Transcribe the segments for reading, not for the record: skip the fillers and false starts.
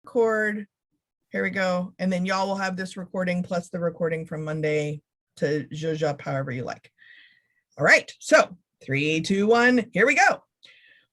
record. Here we go. And then y'all will have this recording plus the recording from Monday to zhuzh up however you like. All right, so 3, 2, 1, here we go.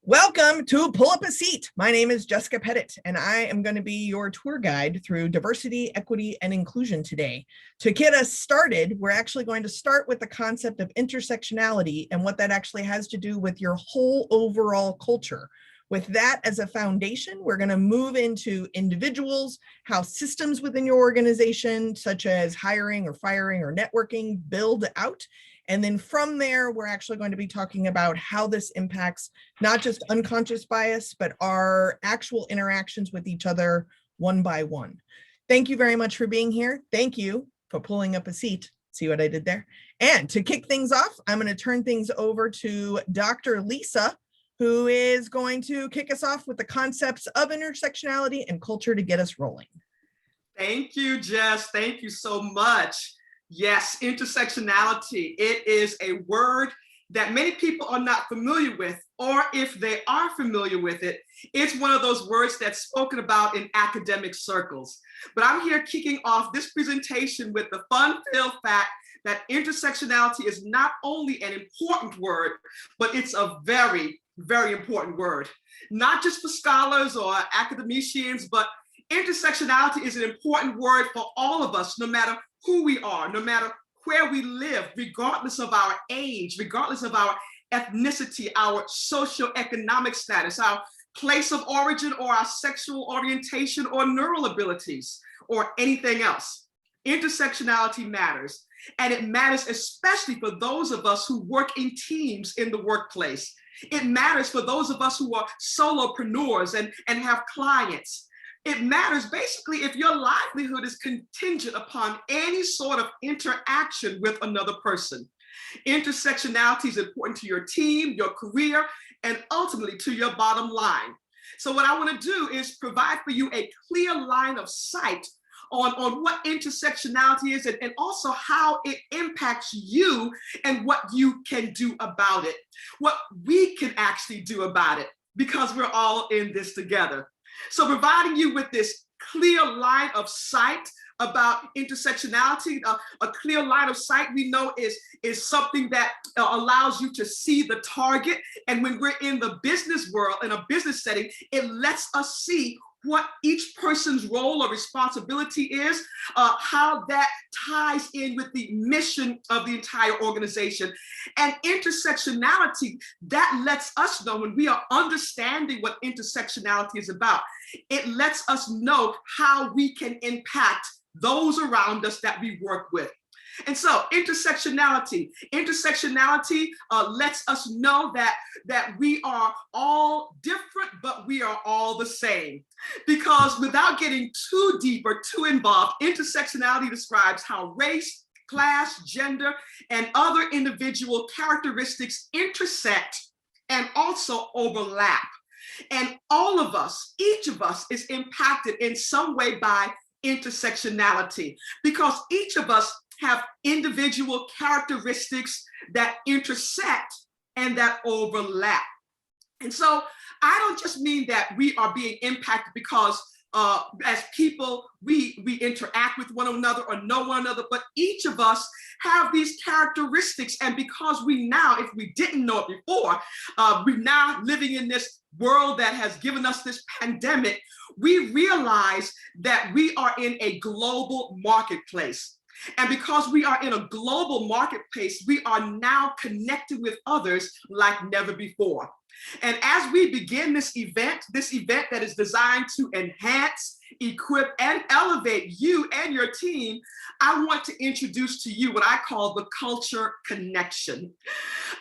Welcome to Pull Up a Seat. My name is Jessica Pettit, and I am going to be your tour guide through diversity, equity, and inclusion today. To get us started, we're actually going to start with the concept of intersectionality and what that actually has to do with your whole overall culture. With that as a foundation, we're going to move into individuals, how systems within your organization, such as hiring or firing or networking, build out. And then from there, we're actually going to be talking about how this impacts not just unconscious bias, but our actual interactions with each other one by one. Thank you very much for being here. Thank you for pulling up a seat. See what I did there? And to kick things off, I'm going to turn things over to Dr. Lisa, who is going to kick us off with the concepts of intersectionality and culture to get us rolling. Thank you, Jess. Thank you so much. Yes, intersectionality. It is a word that many people are not familiar with, or if they are familiar with it, it's one of those words that's spoken about in academic circles. But I'm here kicking off this presentation with the fun-filled fact that intersectionality is not only an important word, but it's a very, very important word. Not just for scholars or academicians, but intersectionality is an important word for all of us, no matter who we are, no matter where we live, regardless of our age, regardless of our ethnicity, our socioeconomic status, our place of origin, or our sexual orientation, or neural abilities, or anything else. Intersectionality matters, and it matters especially for those of us who work in teams in the workplace. It matters for those of us who are solopreneurs and have clients. It matters basically if your livelihood is contingent upon any sort of interaction with another person. Intersectionality is important to your team, your career, and ultimately to your bottom line. So what I want to do is provide for you a clear line of sight on what intersectionality is and also how it impacts you and what you can do about it, what we can actually do about it, because we're all in this together. So providing you with this clear line of sight about intersectionality, a clear line of sight we know is something that allows you to see the target. And when we're in the business world, in a business setting, it lets us see what each person's role or responsibility is, how that ties in with the mission of the entire organization. And intersectionality, that lets us know when we are understanding what intersectionality is about, it lets us know how we can impact those around us that we work with. And so intersectionality lets us know that we are all different, but we are all the same. Because without getting too deep or too involved, intersectionality describes how race, class, gender, and other individual characteristics intersect and also overlap. And all of us, each of us, is impacted in some way by intersectionality, because each of us have individual characteristics that intersect and that overlap. And so I don't just mean that we are being impacted because as people, we interact with one another or know one another, but each of us have these characteristics. And because we now, if we didn't know it before, we're now living in this world that has given us this pandemic, we realize that we are in a global marketplace. And because we are in a global marketplace, we are now connected with others like never before. And as we begin this event that is designed to enhance, equip, and elevate you and your team, I want to introduce to you what I call the culture connection.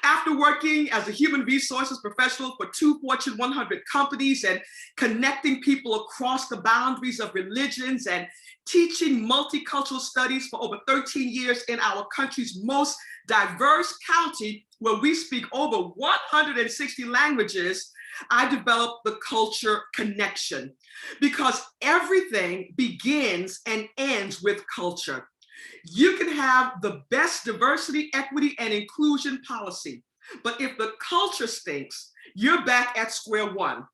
After working as a human resources professional for 2 Fortune 100 companies and connecting people across the boundaries of religions and teaching multicultural studies for over 13 years in our country's most diverse county, where we speak over 160 languages, I developed the culture connection, because everything begins and ends with culture. You can have the best diversity, equity, and inclusion policy, but if the culture stinks, you're back at square one.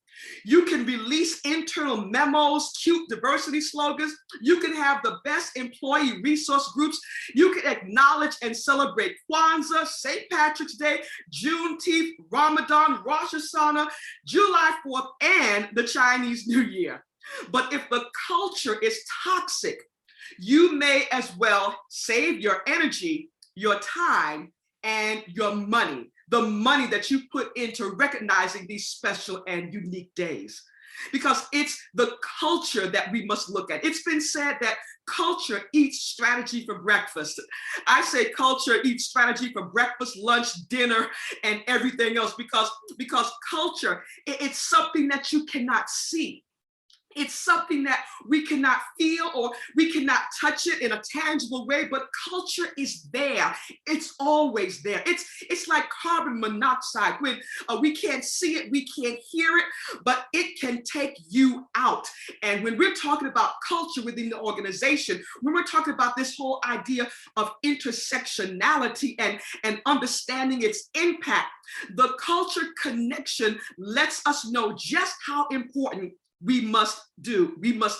You can release internal memos, cute diversity slogans. You can have the best employee resource groups. You can acknowledge and celebrate Kwanzaa, St. Patrick's Day, Juneteenth, Ramadan, Rosh Hashanah, July 4th, and the Chinese New Year. But if the culture is toxic, you may as well save your energy, your time, and your money, the money that you put into recognizing these special and unique days. Because it's the culture that we must look at. It's been said that culture eats strategy for breakfast. I say culture eats strategy for breakfast, lunch, dinner, and everything else because culture, it's something that you cannot see. It's something that we cannot feel or we cannot touch it in a tangible way, but culture is there. It's always there. It's like carbon monoxide. When we can't see it, we can't hear it, but it can take you out. And when we're talking about culture within the organization, when we're talking about this whole idea of intersectionality and understanding its impact, the culture connection lets us know just how important we must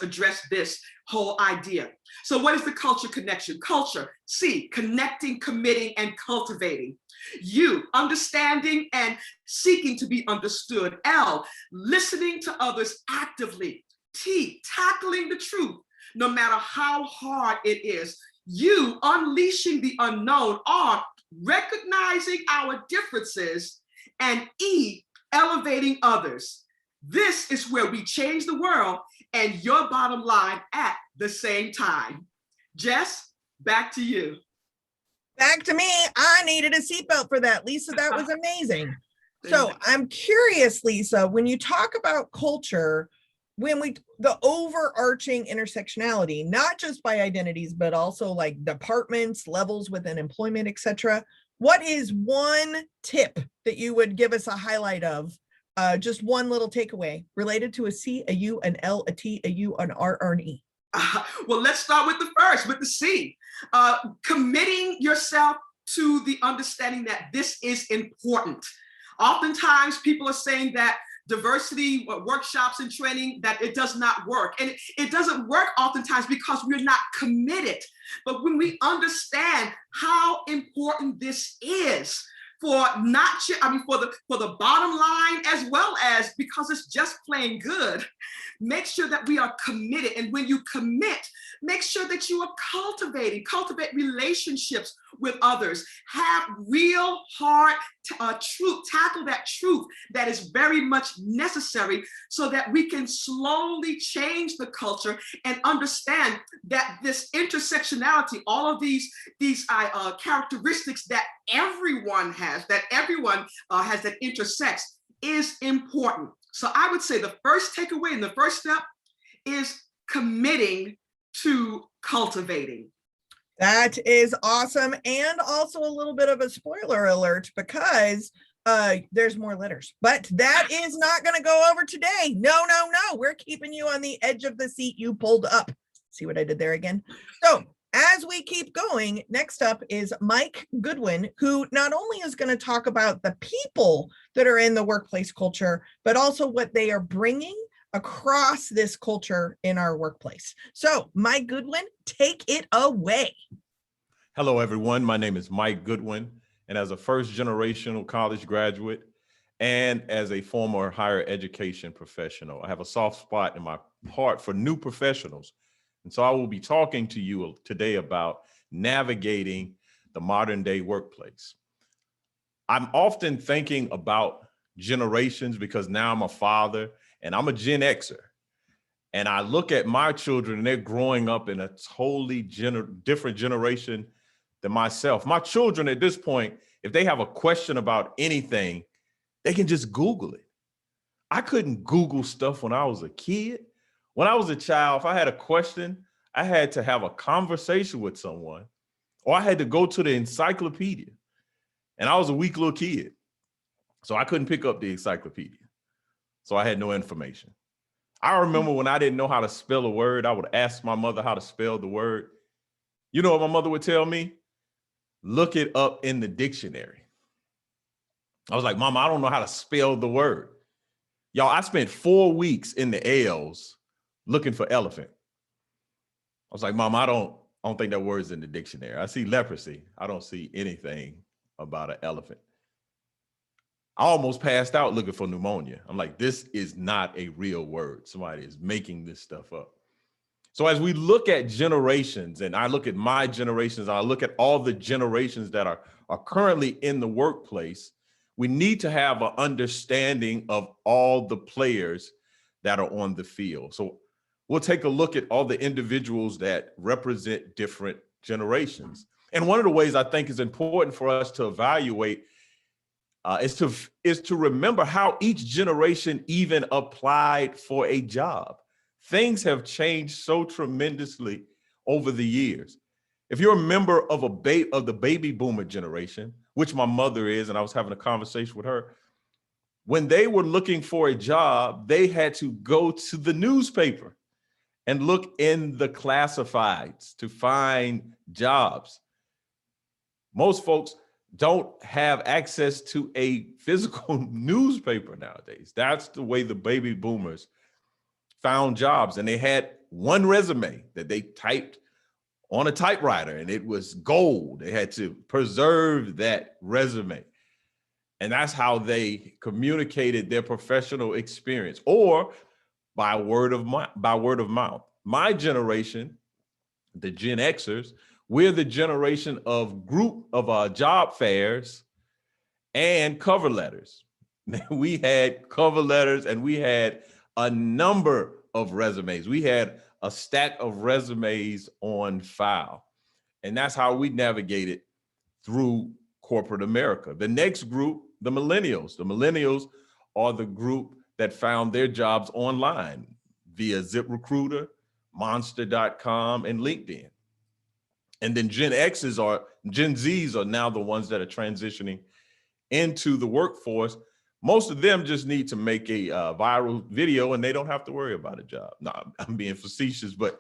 address this whole idea. So what is the culture connection? Culture, C, connecting, committing, and cultivating. U, understanding and seeking to be understood. L, listening to others actively. T, tackling the truth, no matter how hard it is. U, unleashing the unknown. R, recognizing our differences. And E, elevating others. This is where we change the world and your bottom line at the same time. Jess, back to you. Back to me. I needed a seatbelt for that. Lisa, that was amazing. So I'm curious, Lisa, when you talk about culture, the overarching intersectionality, not just by identities, but also like departments, levels within employment, etc. What is one tip that you would give us a highlight of? Just one little takeaway related to a C, a U, an L, a T, a U, an R, or an E. Well, let's start with the C. Committing yourself to the understanding that this is important. Oftentimes people are saying that diversity workshops and training, that it does not work. And it doesn't work oftentimes because we're not committed. But when we understand how important this is, for the bottom line, as well as because it's just plain good, make sure that we are committed. And when you commit, make sure that you are cultivate relationships with others, have real hard truth, tackle that truth that is very much necessary so that we can slowly change the culture and understand that this intersectionality, all of these characteristics that everyone has, that intersects, is important. So I would say the first takeaway and the first step is committing to cultivating. That is awesome. And also a little bit of a spoiler alert because there's more letters, but that is not going to go over today. No. We're keeping you on the edge of the seat you pulled up. See what I did there again? So as we keep going, next up is Mike Goodwin, who not only is going to talk about the people that are in the workplace culture, but also what they are bringing across this culture in our workplace. So Mike Goodwin, take it away. Hello, everyone. My name is Mike Goodwin, and as a first-generational college graduate and as a former higher education professional, I have a soft spot in my heart for new professionals. And so I will be talking to you today about navigating the modern day workplace. I'm often thinking about generations because now I'm a father and I'm a Gen Xer. And I look at my children and they're growing up in a totally different generation than myself. My children at this point, if they have a question about anything, they can just Google it. I couldn't Google stuff when I was a kid. When I was a child, if I had a question, I had to have a conversation with someone, or I had to go to the encyclopedia. And I was a weak little kid, so I couldn't pick up the encyclopedia. So I had no information. I remember when I didn't know how to spell a word, I would ask my mother how to spell the word. You know what my mother would tell me? Look it up in the dictionary. I was like, Mama, I don't know how to spell the word. Y'all, I spent 4 weeks in the L's looking for elephant. I was like, Mom, I don't think that word's in the dictionary. I see leprosy. I don't see anything about an elephant. I almost passed out looking for pneumonia. I'm like, this is not a real word. Somebody is making this stuff up. So as we look at generations, and I look at my generations, I look at all the generations that are currently in the workplace, we need to have an understanding of all the players that are on the field. So we'll take a look at all the individuals that represent different generations. And one of the ways I think is important for us to evaluate is to remember how each generation even applied for a job. Things have changed so tremendously over the years. If you're a member of the baby boomer generation, which my mother is, and I was having a conversation with her, when they were looking for a job, they had to go to the newspaper and look in the classifieds to find jobs. Most folks don't have access to a physical newspaper nowadays. That's the way the baby boomers found jobs. And they had one resume that they typed on a typewriter, and it was gold. They had to preserve that resume. And that's how they communicated their professional experience, or by word of mouth. My generation, the Gen Xers, we're the generation of job fairs and cover letters. We had cover letters, and we had a number of resumes. We had a stack of resumes on file. And that's how we navigated through corporate America. The next group, the millennials. The millennials are the group that found their jobs online via ZipRecruiter, Monster.com, and LinkedIn. And then Gen Zs are now the ones that are transitioning into the workforce. Most of them just need to make a viral video, and they don't have to worry about a job. No, I'm being facetious, but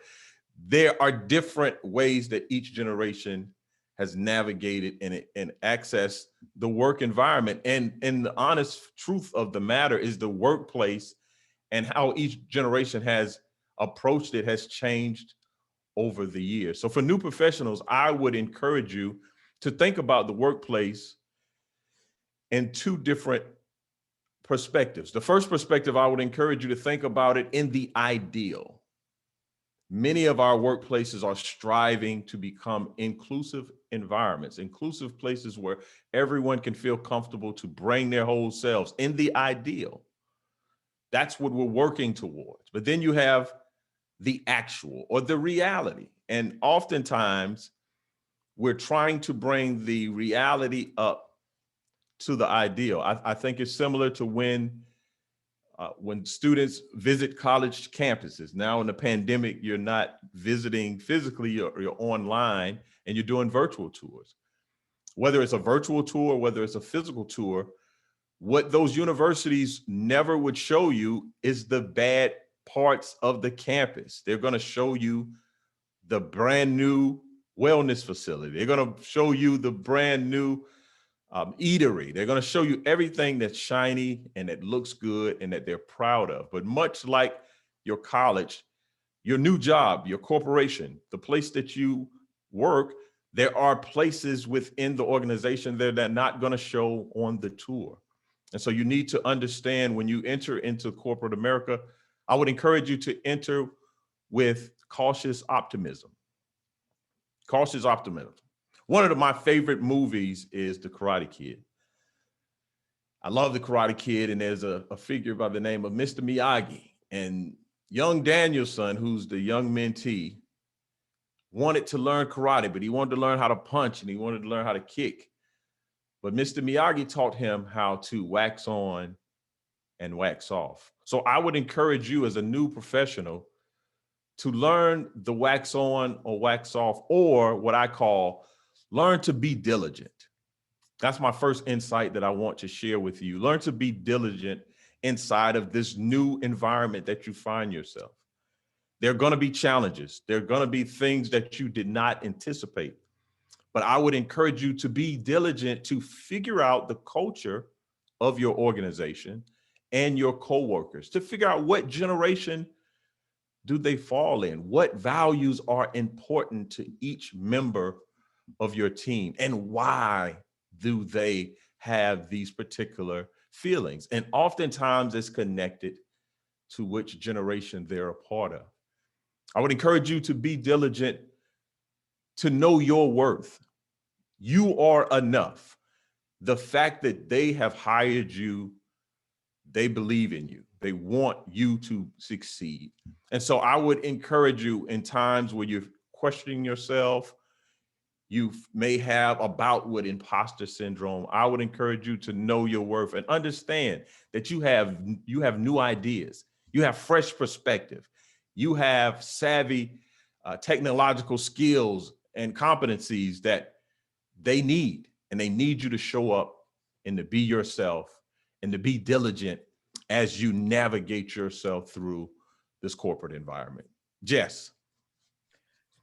there are different ways that each generation has navigated and accessed the work environment. And the honest truth of the matter is the workplace and how each generation has approached it has changed over the years. So for new professionals, I would encourage you to think about the workplace in two different perspectives. The first perspective, I would encourage you to think about it in the ideal. Many of our workplaces are striving to become inclusive environments, inclusive places where everyone can feel comfortable to bring their whole selves in the ideal. That's what we're working towards. But then you have the actual or the reality. And oftentimes we're trying to bring the reality up to the ideal. I think it's similar to when students visit college campuses. Now in the pandemic, you're not visiting physically, you're online, and you're doing virtual tours. Whether it's a virtual tour, whether it's a physical tour, what those universities never would show you is the bad parts of the campus. They're going to show you the brand new wellness facility. They're going to show you the brand new eatery. They're going to show you everything that's shiny and that looks good and that they're proud of. But much like your college, your new job, your corporation, the place that you work, there are places within the organization that are not going to show on the tour. And so you need to understand when you enter into corporate America, I would encourage you to enter with cautious optimism. Cautious optimism. One of my favorite movies is The Karate Kid. I love The Karate Kid, and there's a figure by the name of Mr. Miyagi. And young Daniel-san, who's the young mentee, wanted to learn karate, but he wanted to learn how to punch and he wanted to learn how to kick. But Mr. Miyagi taught him how to wax on and wax off. So I would encourage you as a new professional to learn the wax on or wax off, or what I call learn to be diligent. That's my first insight that I want to share with you. Learn to be diligent inside of this new environment that you find yourself. There are going to be challenges. There are going to be things that you did not anticipate. But I would encourage you to be diligent to figure out the culture of your organization and your coworkers to figure out what generation do they fall in? What values are important to each member of your team? And why do they have these particular feelings? And oftentimes it's connected to which generation they're a part of. I would encourage you to be diligent, to know your worth. You are enough. The fact that they have hired you, they believe in you. They want you to succeed. And so I would encourage you in times where you're questioning yourself, you may have a bout with imposter syndrome. I would encourage you to know your worth and understand that you have new ideas. You have fresh perspective. You have savvy technological skills and competencies that they need, and they need you to show up and to be yourself and to be diligent as you navigate yourself through this corporate environment. Jess.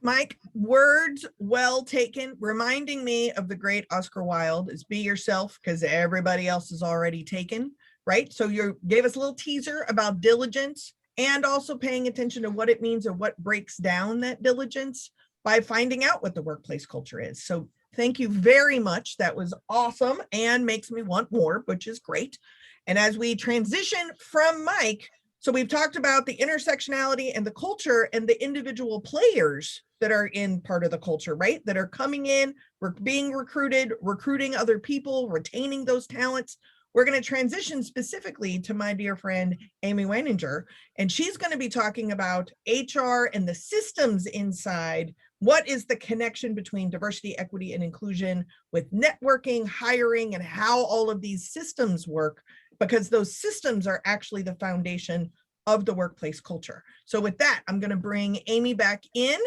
Mike, words well taken, reminding me of the great Oscar Wilde is be yourself because everybody else is already taken, right? So you gave us a little teaser about diligence and also paying attention to what it means and what breaks down that diligence by finding out what the workplace culture is. So thank you very much. That was awesome and makes me want more, which is great. And as we transition from Mike, so we've talked about the intersectionality and the culture and the individual players that are in part of the culture, right? That are coming in, we're being recruited, recruiting other people, retaining those talents. We're going to transition specifically to my dear friend, Amy Weininger, and she's going to be talking about HR and the systems inside. What is the connection between diversity, equity, and inclusion with networking, hiring, and how all of these systems work? Because those systems are actually the foundation of the workplace culture. So with that, I'm going to bring Amy back in,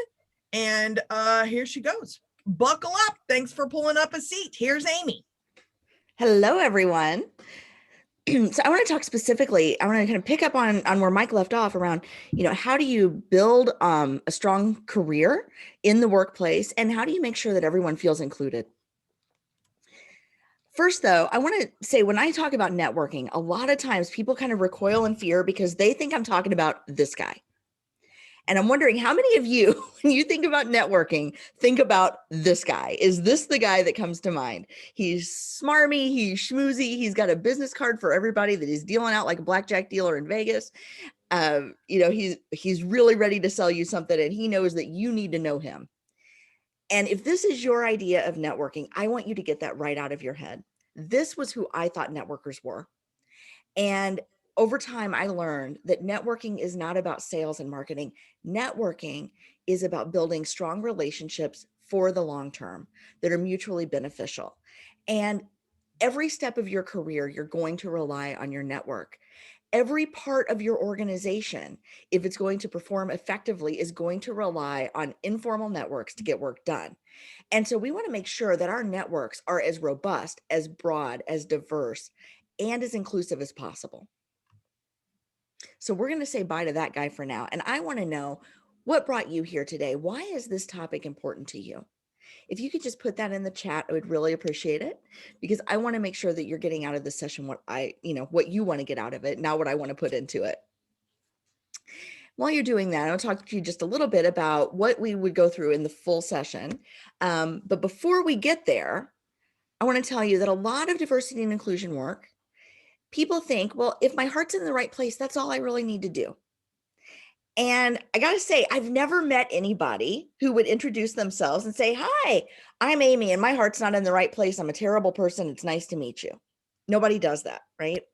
and here she goes. Buckle up. Thanks for pulling up a seat. Here's Amy. Hello, everyone. So I want to talk specifically, I want to kind of pick up on where Mike left off around, how do you build a strong career in the workplace, and how do you make sure that everyone feels included? First, though, I want to say when I talk about networking, a lot of times people kind of recoil in fear because they think I'm talking about this guy. And I'm wondering how many of you, when you think about networking, think about this guy? Is this the guy that comes to mind? He's smarmy, he's schmoozy, he's got a business card for everybody that he's dealing out like a blackjack dealer in Vegas. He's really ready to sell you something, and he knows that you need to know him. And if this is your idea of networking, I want you to get that right out of your head. This was who I thought networkers were. And over time, I learned that networking is not about sales and marketing. Networking is about building strong relationships for the long term that are mutually beneficial. And every step of your career, you're going to rely on your network. Every part of your organization, if it's going to perform effectively, is going to rely on informal networks to get work done. And so we want to make sure that our networks are as robust, as broad, as diverse, and as inclusive as possible. So we're going to say bye to that guy for now. And I want to know what brought you here today. Why is this topic important to you? If you could just put that in the chat, I would really appreciate it, because I want to make sure that you're getting out of this session what you want to get out of it, not what I want to put into it. While you're doing that, I'll talk to you just a little bit about what we would go through in the full session. But before we get there, I want to tell you that a lot of diversity and inclusion work, people think, well, if my heart's in the right place, that's all I really need to do. And I got to say, I've never met anybody who would introduce themselves and say, hi, I'm Amy and my heart's not in the right place. I'm a terrible person. It's nice to meet you. Nobody does that, right?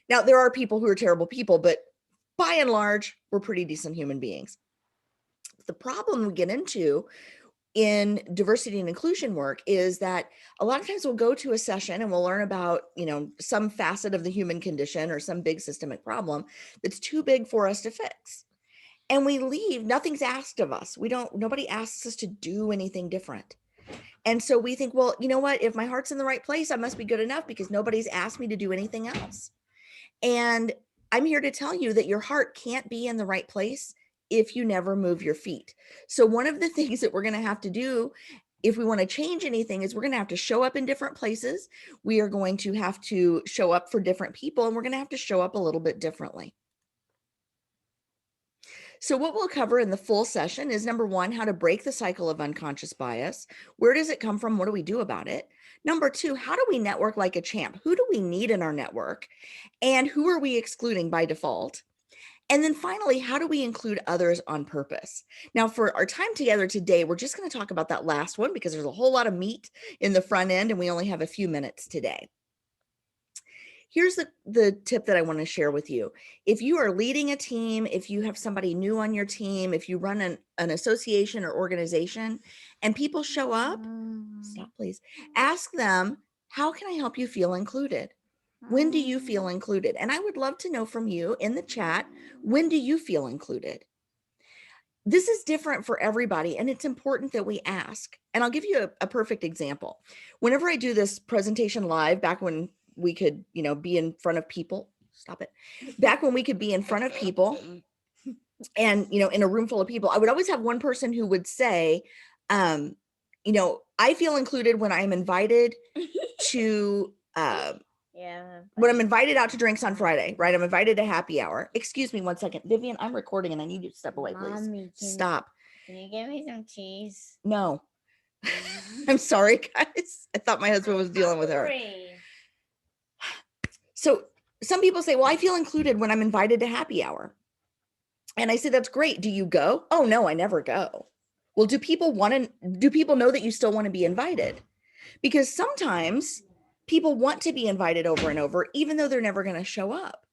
Now, there are people who are terrible people, but by and large, we're pretty decent human beings. The problem we get into in diversity and inclusion work is that a lot of times we'll go to a session and we'll learn about, some facet of the human condition or some big systemic problem that's too big for us to fix. And we leave, nothing's asked of us. Nobody asks us to do anything different. And so we think, well, you know what? If my heart's in the right place, I must be good enough because nobody's asked me to do anything else. And I'm here to tell you that your heart can't be in the right place if you never move your feet. So one of the things that we're going to have to do if we want to change anything is we're going to have to show up in different places. We are going to have to show up for different people, and we're going to have to show up a little bit differently. So what we'll cover in the full session is number 1, how to break the cycle of unconscious bias. Where does it come from? What do we do about it? Number 2, how do we network like a champ? Who do we need in our network? And who are we excluding by default? And then finally, how do we include others on purpose? Now, for our time together today, we're just going to talk about that last one because there's a whole lot of meat in the front end and we only have a few minutes today. Here's the tip that I want to share with you. If you are leading a team, if you have somebody new on your team, if you run an association or organization and people show up, stop please, ask them, how can I help you feel included? When do you feel included? And I would love to know from you in the chat, when do you feel included? This is different for everybody, and it's important that we ask. And I'll give you a perfect example. Whenever I do this presentation live, back when we could, be in front of people, stop it. Back when we could be in front of people and, in a room full of people, I would always have one person who would say, I feel included when I'm invited to, when I'm invited out to drinks on Friday, right? I'm invited to happy hour. Excuse me 1 second. Vivian, I'm recording and I need you to step away, please. Mommy, Stop. Can you give me some cheese? No. I'm sorry, guys. I thought my husband was dealing with her. So some people say, well, I feel included when I'm invited to happy hour. And I say, that's great. Do you go? Oh, no, I never go. Well, do people know that you still want to be invited? Because sometimes people want to be invited over and over, even though they're never going to show up.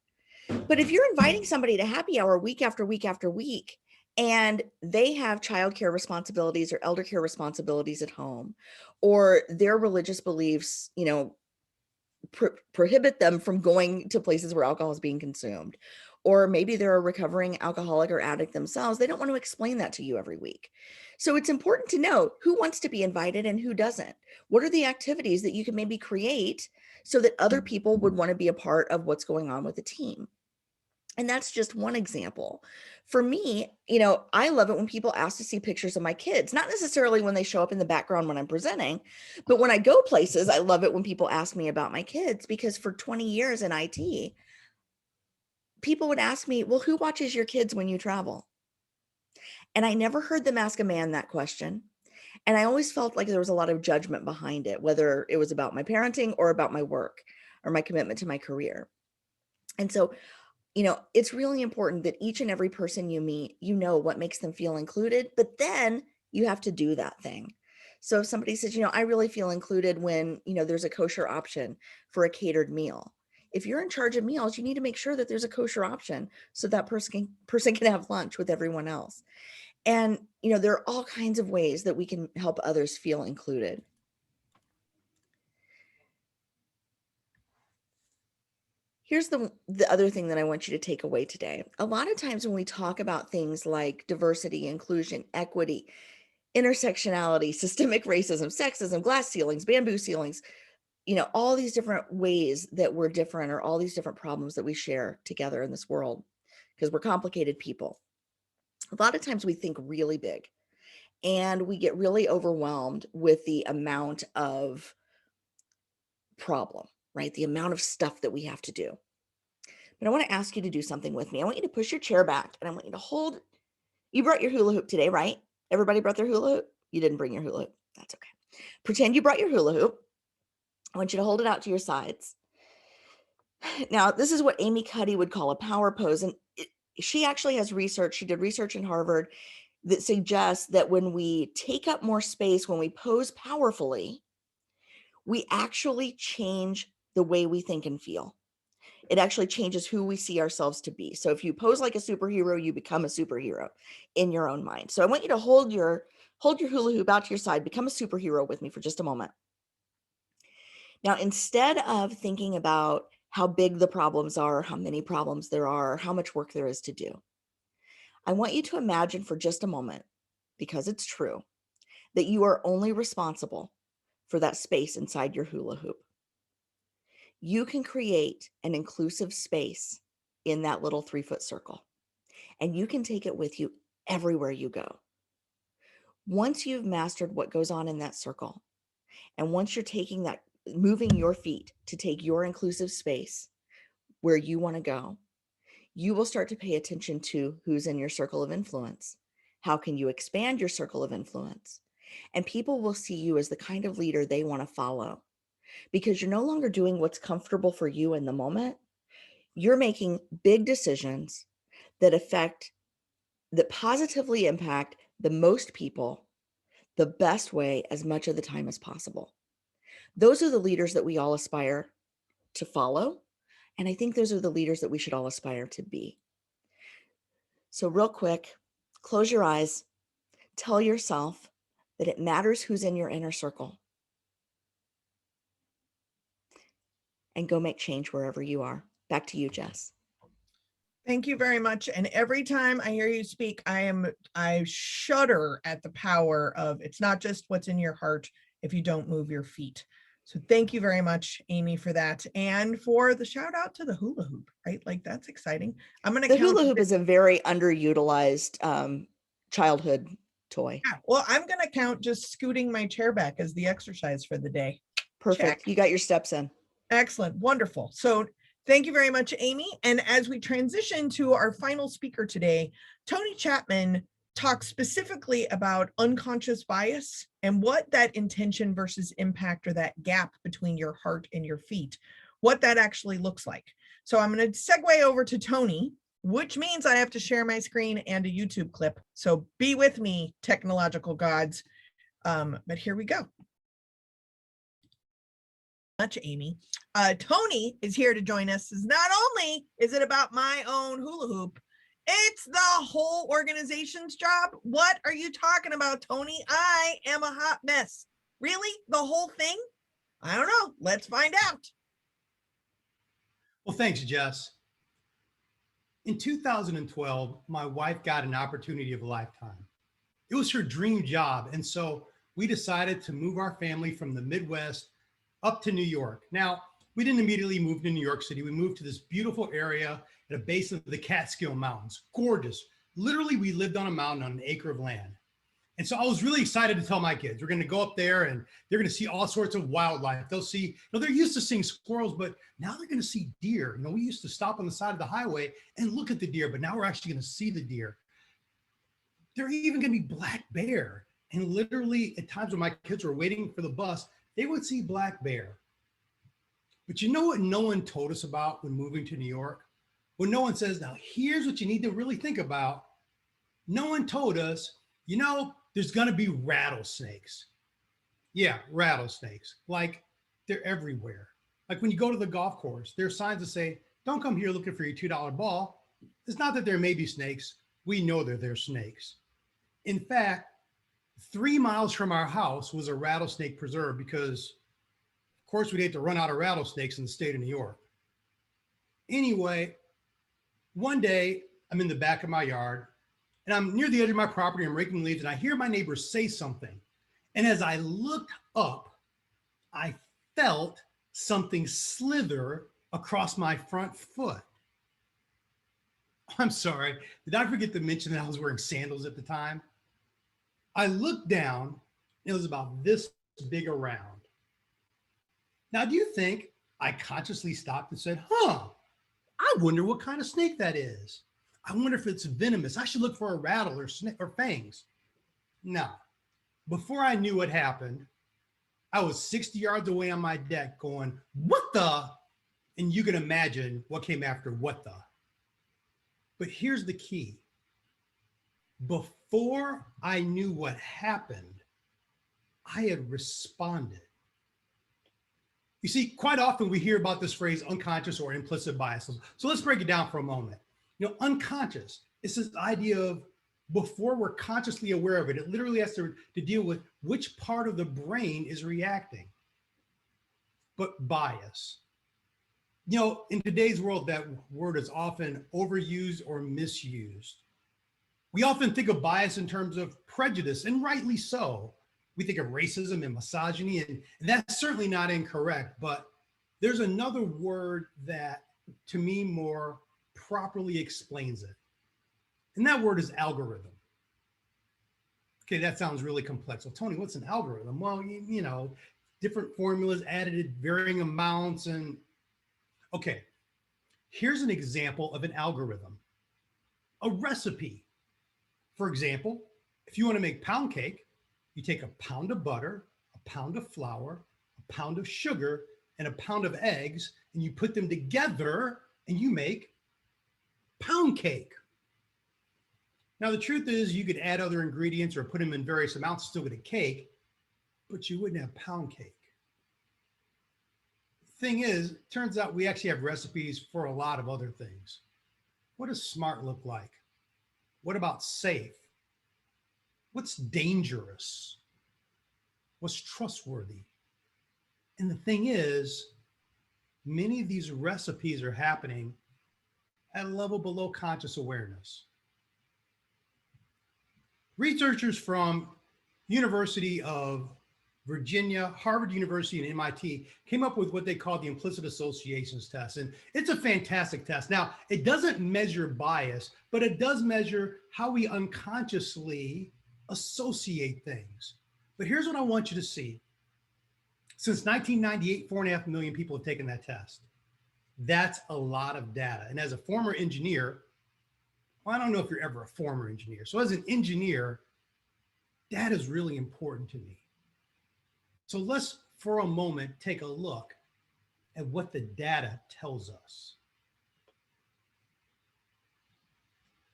But if you're inviting somebody to happy hour week after week after week, and they have childcare responsibilities or elder care responsibilities at home, or their religious beliefs, prohibit them from going to places where alcohol is being consumed, or maybe they're a recovering alcoholic or addict themselves, they don't want to explain that to you every week. So it's important to know who wants to be invited and who doesn't. What are the activities that you can maybe create so that other people would want to be a part of what's going on with the team? And that's just one example. For me, I love it when people ask to see pictures of my kids, not necessarily when they show up in the background when I'm presenting, but when I go places, I love it when people ask me about my kids, because for 20 years in IT, people would ask me, well, who watches your kids when you travel? And I never heard them ask a man that question. And I always felt like there was a lot of judgment behind it, whether it was about my parenting or about my work or my commitment to my career. And so, it's really important that each and every person you meet, what makes them feel included, but then you have to do that thing. So if somebody says, I really feel included when, there's a kosher option for a catered meal. If you're in charge of meals, you need to make sure that there's a kosher option so that person can have lunch with everyone else. And, there are all kinds of ways that we can help others feel included. Here's the other thing that I want you to take away today. A lot of times when we talk about things like diversity, inclusion, equity, intersectionality, systemic racism, sexism, glass ceilings, bamboo ceilings, all these different ways that we're different, or all these different problems that we share together in this world, because we're complicated people. A lot of times we think really big and we get really overwhelmed with the amount of problem, right? The amount of stuff that we have to do. But I want to ask you to do something with me. I want you to push your chair back and I want you to hold. You brought your hula hoop today, right? Everybody brought their hula hoop? You didn't bring your hula hoop. That's okay. Pretend you brought your hula hoop. I want you to hold it out to your sides. Now, this is what Amy Cuddy would call a power pose. And she actually has research. She did research in Harvard that suggests that when we take up more space, when we pose powerfully, we actually change the way we think and feel. It actually changes who we see ourselves to be. So if you pose like a superhero, you become a superhero in your own mind. So I want you to hold your hula hoop out to your side, become a superhero with me for just a moment. Now, instead of thinking about how big the problems are, how many problems there are, how much work there is to do, I want you to imagine for just a moment, because it's true, that you are only responsible for that space inside your hula hoop. You can create an inclusive space in that little 3-foot circle, and you can take it with you everywhere you go. Once you've mastered what goes on in that circle, and once you're taking that, moving your feet to take your inclusive space where you want to go, you will start to pay attention to who's in your circle of influence. How can you expand your circle of influence? And people will see you as the kind of leader they want to follow, because you're no longer doing what's comfortable for you in the moment. You're making big decisions that positively impact the most people the best way as much of the time as possible. Those are the leaders that we all aspire to follow. And I think those are the leaders that we should all aspire to be. So real quick, close your eyes, tell yourself that it matters who's in your inner circle, and go make change wherever you are. Back to you, Jess. Thank you very much. And every time I hear you speak, I shudder at the power of, it's not just what's in your heart if you don't move your feet. So thank you very much, Amy, for that. And for the shout out to the hula hoop, right? Like, that's exciting. I'm going to The hula hoop is a very underutilized childhood toy. Yeah, well, I'm going to count just scooting my chair back as the exercise for the day. Perfect. Check. You got your steps in. Excellent. Wonderful. So thank you very much, Amy. And as we transition to our final speaker today, Tony Chapman talks specifically about unconscious bias and what that intention versus impact, or that gap between your heart and your feet, what that actually looks like. So I'm going to segue over to Tony, which means I have to share my screen and a YouTube clip. So be with me, technological gods. But here we go. Much, Amy. Tony is here to join us. Not only is it about my own hula hoop, it's the whole organization's job. What are you talking about, Tony? I am a hot mess. Really? The whole thing? I don't know. Let's find out. Well, thanks, Jess. In 2012, my wife got an opportunity of a lifetime. It was her dream job. And so we decided to move our family from the Midwest up to New York. Now, we didn't immediately move to New York City. We moved to this beautiful area at a base of the Catskill Mountains. Gorgeous. Literally, we lived on a mountain on an acre of land. And so I was really excited to tell my kids, we're going to go up there and they're going to see all sorts of wildlife. They'll see, they're used to seeing squirrels, but now they're going to see deer. We used to stop on the side of the highway and look at the deer, but now we're actually going to see the deer. They're even going to be black bear. And literally at times when my kids were waiting for the bus, they would see black bear. But you know what no one told us about when moving to New York? When no one says, now here's what you need to really think about. No one told us, there's going to be rattlesnakes. Yeah, rattlesnakes. Like, they're everywhere. Like when you go to the golf course, there are signs that say, don't come here looking for your $2 ball. It's not that there may be snakes. We know that they're snakes. In fact, 3 miles from our house was a rattlesnake preserve because, of course, we'd hate to run out of rattlesnakes in the state of New York. Anyway, one day I'm in the back of my yard and I'm near the edge of my property. I'm raking leaves and I hear my neighbor say something. And as I looked up, I felt something slither across my front foot. I'm sorry. Did I forget to mention that I was wearing sandals at the time? I looked down and it was about this big around. Now, do you think I consciously stopped and said, I wonder what kind of snake that is. I wonder if it's venomous. I should look for a rattle or snake or fangs. No. Before I knew what happened, I was 60 yards away on my deck going, what the? And you can imagine what came after what the. But here's the key. Before I knew what happened, I had responded. You see, quite often we hear about this phrase unconscious or implicit bias. So let's break it down for a moment. Unconscious, it's this idea of before we're consciously aware of it, it literally has to deal with which part of the brain is reacting. But bias. In today's world, that word is often overused or misused. We often think of bias in terms of prejudice, and rightly so. We think of racism and misogyny, and that's certainly not incorrect, but there's another word that, to me, more properly explains it. And that word is algorithm. Okay, that sounds really complex. Well, Tony, what's an algorithm? Well, you know, different formulas added at varying amounts. And okay, here's an example of an algorithm, a recipe. For example, if you want to make pound cake, you take a pound of butter, a pound of flour, a pound of sugar, and a pound of eggs, and you put them together and you make pound cake. Now, the truth is you could add other ingredients or put them in various amounts, still get a cake, but you wouldn't have pound cake. Thing is, it turns out we actually have recipes for a lot of other things. What does smart look like? What about safe? What's dangerous? What's trustworthy? And the thing is, many of these recipes are happening at a level below conscious awareness. Researchers from University of Virginia, Harvard University, and MIT came up with what they call the implicit associations test. And it's a fantastic test. Now, it doesn't measure bias, but it does measure how we unconsciously associate things. But here's what I want you to see. Since 1998, 4.5 million people have taken that test. That's a lot of data. And as a former engineer, well, I don't know if you're ever a former engineer. So as an engineer, data is really important to me. So let's, for a moment, take a look at what the data tells us.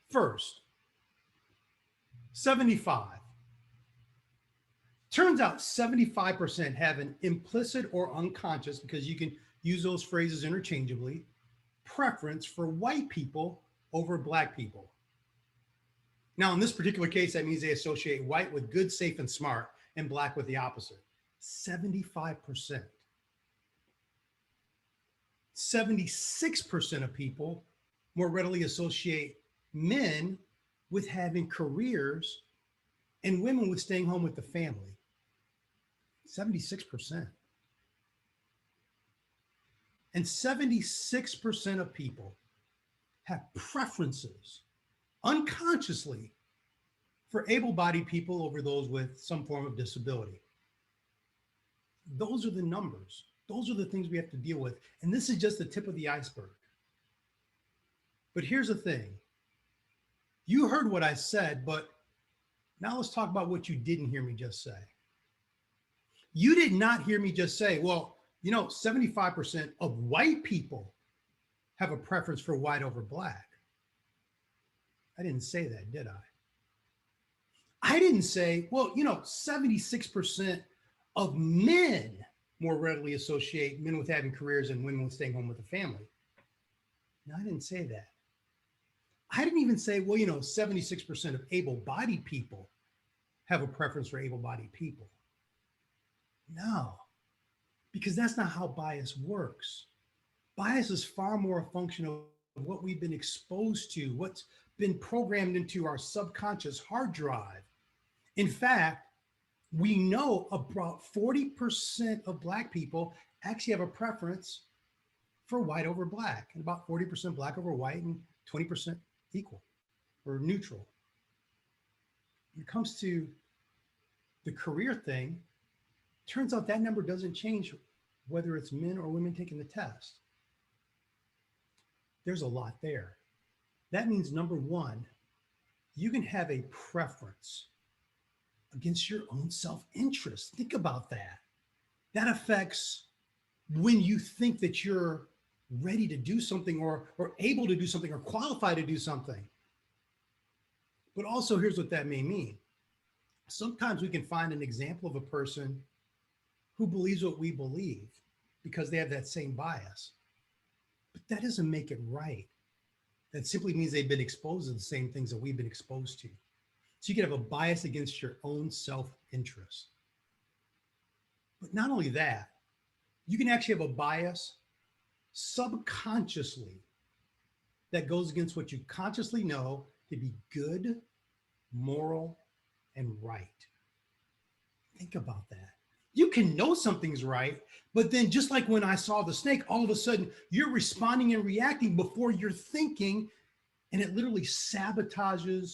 First, 75. Turns out 75% have an implicit or unconscious, because you can use those phrases interchangeably, preference for white people over Black people. Now, in this particular case, that means they associate white with good, safe, and smart, and Black with the opposite. 75%. 76% of people more readily associate men with having careers and women with staying home with the family. 76%. And 76% of people have preferences unconsciously for able-bodied people over those with some form of disability. Those are the numbers. Those are the things we have to deal with. And this is just the tip of the iceberg. But here's the thing. You heard what I said, but now let's talk about what you didn't hear me just say. You did not hear me just say, well, you know, 75% of white people have a preference for white over Black. I didn't say that, did I? I didn't say, well, you know, 76% of men more readily associate men with having careers and women with staying home with the family. No, I didn't say that. I didn't even say, well, you know, 76% of able-bodied people have a preference for able-bodied people. No, because that's not how bias works. Bias is far more a function of what we've been exposed to, what's been programmed into our subconscious hard drive. In fact, we know about 40% of Black people actually have a preference for white over Black, and about 40% Black over white, and 20% equal or neutral. When it comes to the career thing, turns out that number doesn't change whether it's men or women taking the test. There's a lot there. That means, number one, you can have a preference against your own self-interest. Think about that. That affects when you think that you're ready to do something or able to do something or qualified to do something. But also, here's what that may mean. Sometimes we can find an example of a person who believes what we believe because they have that same bias. But that doesn't make it right. That simply means they've been exposed to the same things that we've been exposed to. So you can have a bias against your own self-interest. But not only that, you can actually have a bias subconsciously that goes against what you consciously know to be good, moral, and right. Think about that. You can know something's right, but then just like when I saw the snake, all of a sudden you're responding and reacting before you're thinking, and it literally sabotages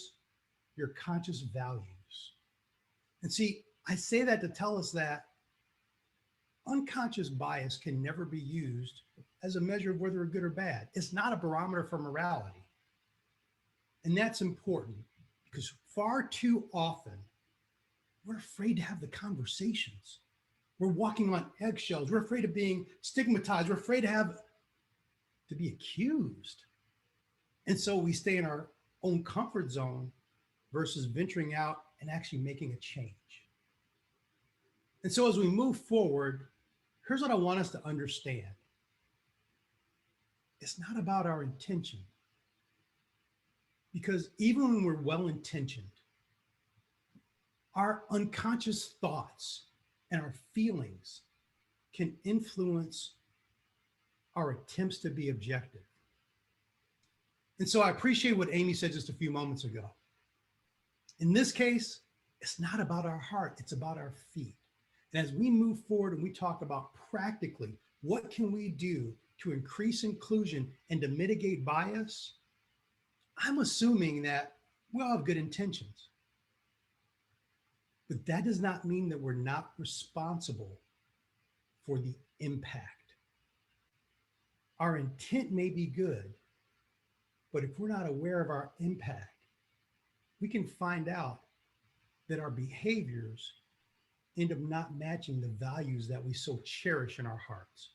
your conscious values. And see, I say that to tell us that unconscious bias can never be used as a measure of whether we're good or bad. It's not a barometer for morality. And that's important because far too often we're afraid to have the conversations. We're walking on eggshells. We're afraid of being stigmatized. We're afraid to be accused. And so we stay in our own comfort zone versus venturing out and actually making a change. And so as we move forward, here's what I want us to understand. It's not about our intention. Because even when we're well-intentioned, our unconscious thoughts and our feelings can influence our attempts to be objective. And so I appreciate what Amy said just a few moments ago. In this case, it's not about our heart, it's about our feet. And as we move forward and we talk about practically, what can we do to increase inclusion and to mitigate bias? I'm assuming that we all have good intentions. But that does not mean that we're not responsible for the impact. Our intent may be good, but if we're not aware of our impact, we can find out that our behaviors end up not matching the values that we so cherish in our hearts.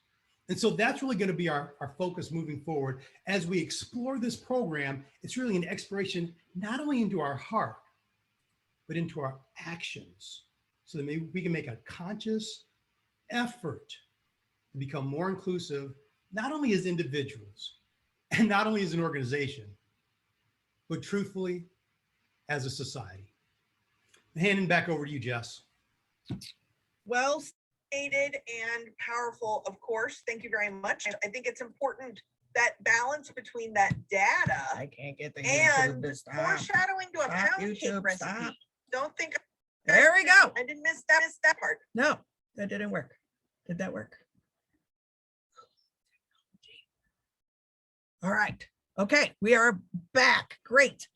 And so that's really going to be our focus moving forward. As we explore this program, it's really an exploration not only into our heart, but into our actions, so that maybe we can make a conscious effort to become more inclusive, not only as individuals and not only as an organization, but truthfully as a society. Handing back over to you, Jess. Well stated and powerful, of course. Thank you very much. I think it's important that balance between that data I can't get the and YouTube to stop. foreshadowing to a Stop, pound cake YouTube, recipe. stop. Don't think There we go. I didn't miss that part. No, that didn't work. Did that work? All right. Okay, we are back. Great.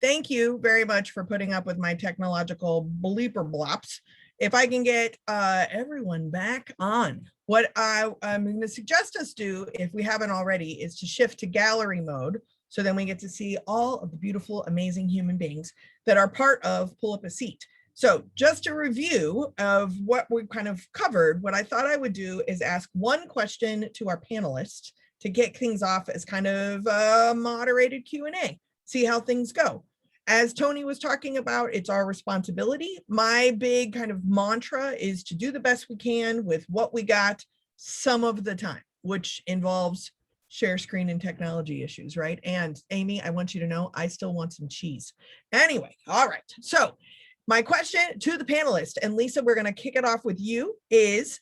Thank you very much for putting up with my technological bleeper blops. If I can get everyone back on, what I'm going to suggest us do, if we haven't already, is to shift to gallery mode. So then we get to see all of the beautiful, amazing human beings that are part of Pull Up a Seat. So just a review of what we kind of covered, what I thought I would do is ask one question to our panelists to get things off as kind of a moderated Q&A, see how things go. As Tony was talking about, it's our responsibility. My big kind of mantra is to do the best we can with what we got some of the time, which involves share screen and technology issues, right? And Amy, I want you to know, I still want some cheese. Anyway, all right. So my question to the panelists, and Lisa, we're gonna kick it off with you, is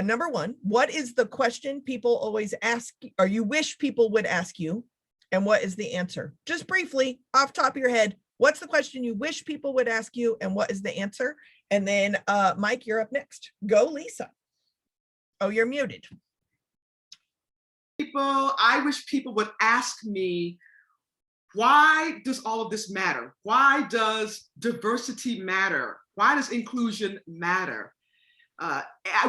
number one, what is the question people always ask, or you wish people would ask you? And what is the answer? Just briefly, off top of your head, what's the question you wish people would ask you and what is the answer? And then Mike, you're up next. Go, Lisa. Oh, you're muted. I wish people would ask me, why does all of this matter? Why does diversity matter? Why does inclusion matter?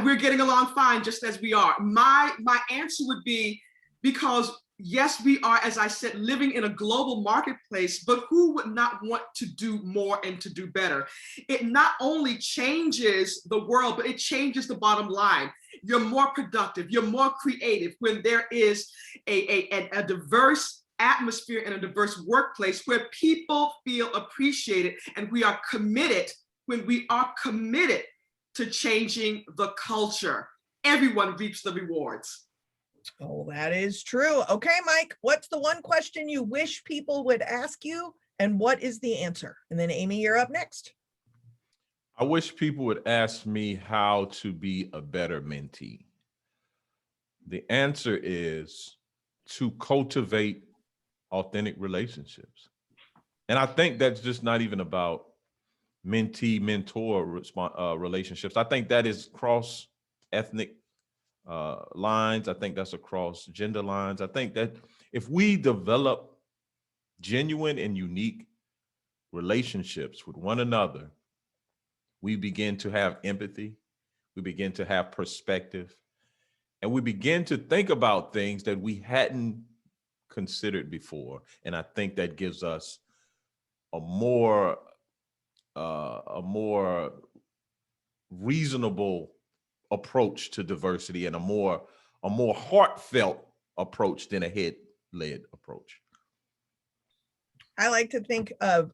We're getting along fine just as we are. My answer would be, because yes, we are, as I said, living in a global marketplace, but who would not want to do more and to do better? It not only changes the world, but it changes the bottom line. You're more productive, you're more creative when there is a diverse atmosphere and a diverse workplace where people feel appreciated, and we are committed, when we are committed to changing the culture, everyone reaps the rewards. Oh, that is true. Okay, Mike, what's the one question you wish people would ask you and what is the answer? And then Amy, you're up next. I wish people would ask me how to be a better mentee. The answer is to cultivate authentic relationships. And I think that's just not even about mentee-mentor relationships. I think that is cross-ethnic lines. I think that's across gender lines. I think that if we develop genuine and unique relationships with one another, we begin to have empathy, we begin to have perspective, and we begin to think about things that we hadn't considered before. And I think that gives us a more reasonable approach to diversity, and a more heartfelt approach than a head-led approach. I like to think of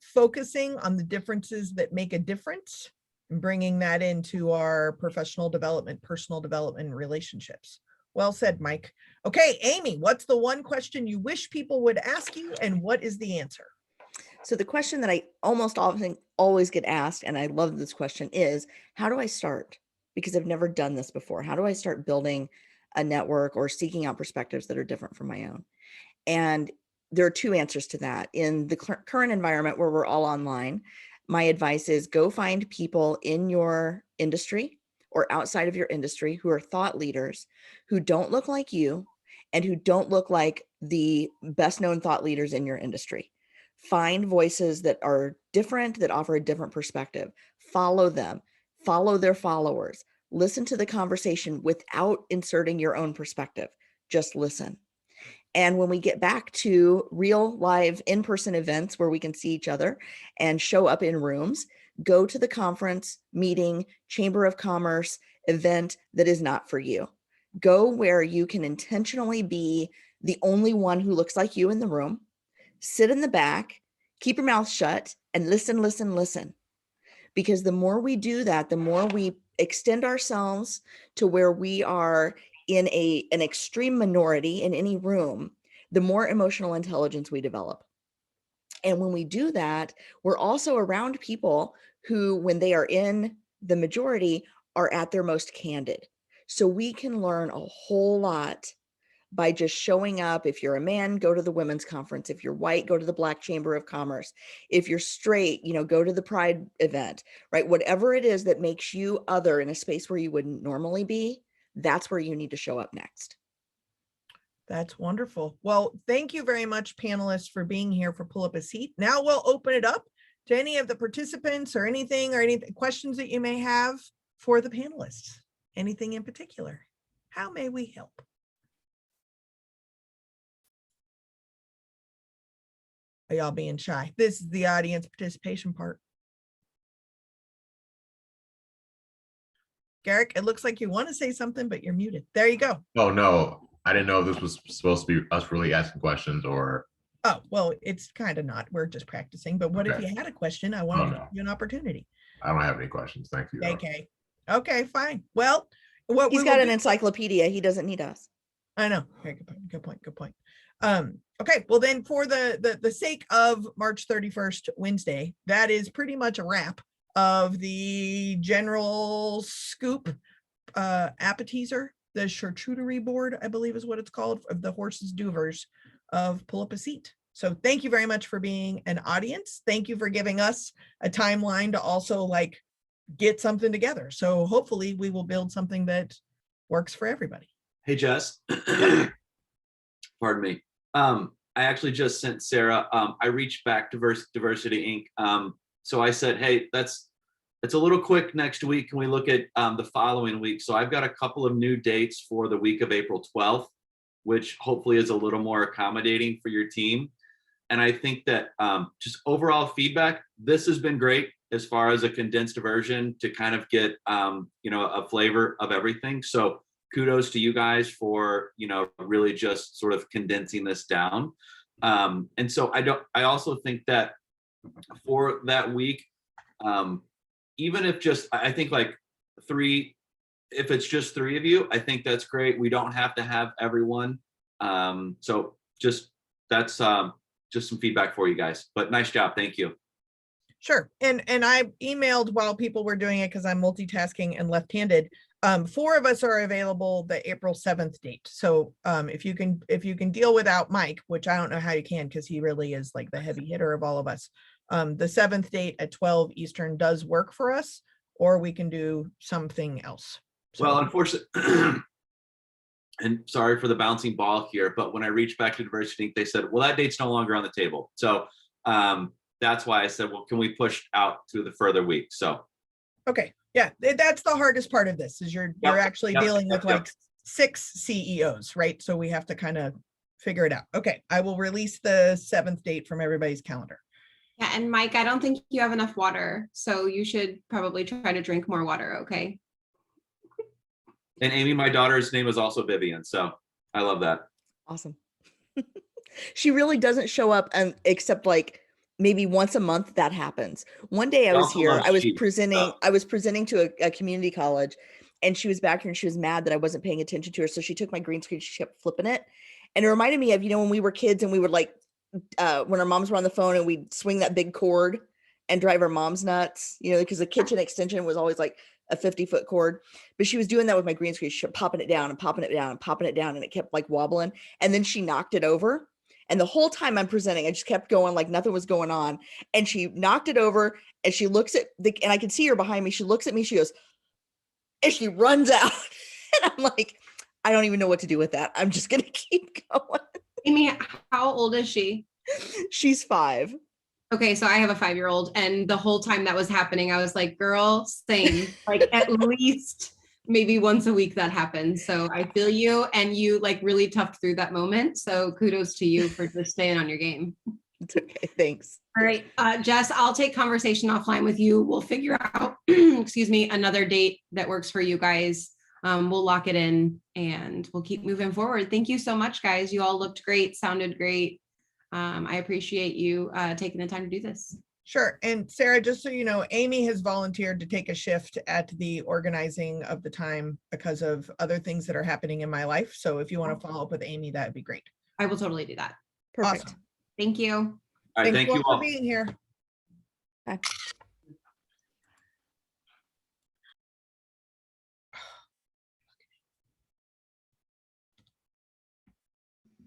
focusing on the differences that make a difference and bringing that into our professional development, personal development, relationships. Well said, Mike. Okay, Amy, what's the one question you wish people would ask you, and what is the answer? So the question that I almost often always get asked, and I love this question, is how do I start? Because I've never done this before. How do I start building a network or seeking out perspectives that are different from my own? And there are two answers to that. In the current environment where we're all online, my advice is go find people in your industry or outside of your industry who are thought leaders, who don't look like you and who don't look like the best known thought leaders in your industry. Find voices that are different, that offer a different perspective. Follow them, follow their followers, listen to the conversation without inserting your own perspective. Just listen. And when we get back to real live in-person events where we can see each other and show up in rooms, go to the conference, meeting, chamber of commerce event that is not for you. Go where you can intentionally be the only one who looks like you in the room. Sit in the back, keep your mouth shut, and listen, listen, listen. Because the more we do that, the more we extend ourselves to where we are in an extreme minority in any room, the more emotional intelligence we develop. And when we do that, we're also around people who, when they are in the majority, are at their most candid. So we can learn a whole lot by just showing up. If you're a man, go to the women's conference. If you're white, go to the Black Chamber of Commerce. If you're straight, go to the Pride event, right? Whatever it is that makes you other in a space where you wouldn't normally be, that's where you need to show up next. That's wonderful. Well, thank you very much, panelists, for being here for Pull Up a Seat. Now we'll open it up to any of the participants or any questions that you may have for the panelists. Anything in particular? How may we help? Are y'all being shy? This is the audience participation part. Garrick, it looks like you want to say something, but you're muted. There you go. Oh, no, I didn't know if this was supposed to be us really asking questions or. Oh, well, it's kind of not. We're just practicing. But what if you had a question? I wanted to give you an opportunity. I don't have any questions. Thank you. Okay. Okay, fine. Well, he's got an encyclopedia. He doesn't need us. I know. Okay, good point. Good point. Okay, well then, for the sake of March 31st, Wednesday, that is pretty much a wrap of the general scoop appetizer, the charcuterie board, I believe is what it's called, of the horses duvers of Pull Up a Seat. So thank you very much for being an audience. Thank you for giving us a timeline to also get something together. So hopefully we will build something that works for everybody. Hey, Jess. Pardon me. I actually just sent Sarah, I reached back to Diversity Inc. So I said, hey, it's a little quick next week. Can we look at the following week? So I've got a couple of new dates for the week of April 12th, which hopefully is a little more accommodating for your team. And I think that just overall feedback, this has been great as far as a condensed version to kind of get, a flavor of everything. So kudos to you guys for, really just sort of condensing this down. And so I also think that for that week, even if I think if it's just 3 of you, I think that's great. We don't have to have everyone. So that's just some feedback for you guys, but nice job. Thank you. Sure. And I emailed while people were doing it because I'm multitasking and left-handed. 4 of us are available the April 7th date. So if you can deal without Mike, which I don't know how you can, because he really is like the heavy hitter of all of us. The 7th date at 12 Eastern does work for us, or we can do something else. So, well, unfortunately, and sorry for the bouncing ball here, but when I reached back to Diversity Inc., they said, well, that date's no longer on the table. So that's why I said, well, can we push out to the further week? So Okay, yeah, that's the hardest part of this is you're Yep, actually yep, dealing yep, with yep. like 6 CEOs, right? So we have to kind of figure it out. Okay, I will release the 7th date from everybody's calendar. Yeah, and Mike, I don't think you have enough water, so you should probably try to drink more water, okay? and Amy, my daughter's name is also Vivian, so I love that. Awesome. She really doesn't show up except like maybe once a month that happens. One day I She was also here, loves I was cheese, presenting, so- I was presenting to a community college and she was back here and she was mad that I wasn't paying attention to her. So she took my green screen, she kept flipping it. And it reminded me of, when we were kids and we would like, when our moms were on the phone and we'd swing that big cord and drive our moms nuts, because the kitchen extension was always like a 50-foot cord. But she was doing that with my green screen. She kept popping it down and popping it down and popping it down. And it kept like wobbling. And then she knocked it over. And the whole time I'm presenting, I just kept going like nothing was going on. And she knocked it over and she looks at and I can see her behind me. She looks at me, she goes, and she runs out. And I'm like, I don't even know what to do with that. I'm just going to keep going. Amy, how old is she? She's 5. Okay, so I have a 5-year-old, and the whole time that was happening, I was like, girl, same. Like at least maybe once a week that happens. So I feel you, and you like really toughed through that moment. So kudos to you for just staying on your game. It's okay. Thanks. All right, Jess, I'll take conversation offline with you. We'll figure out, excuse me, another date that works for you guys. We'll lock it in and we'll keep moving forward. Thank you so much, guys. You all looked great, sounded great. I appreciate you taking the time to do this. Sure. And Sarah, just so you know, Amy has volunteered to take a shift at the organizing of the time because of other things that are happening in my life. So if you want to follow up with Amy, that'd be great. I will totally do that. Perfect. Awesome. Thank you. All right, thank you for all. being here. Bye.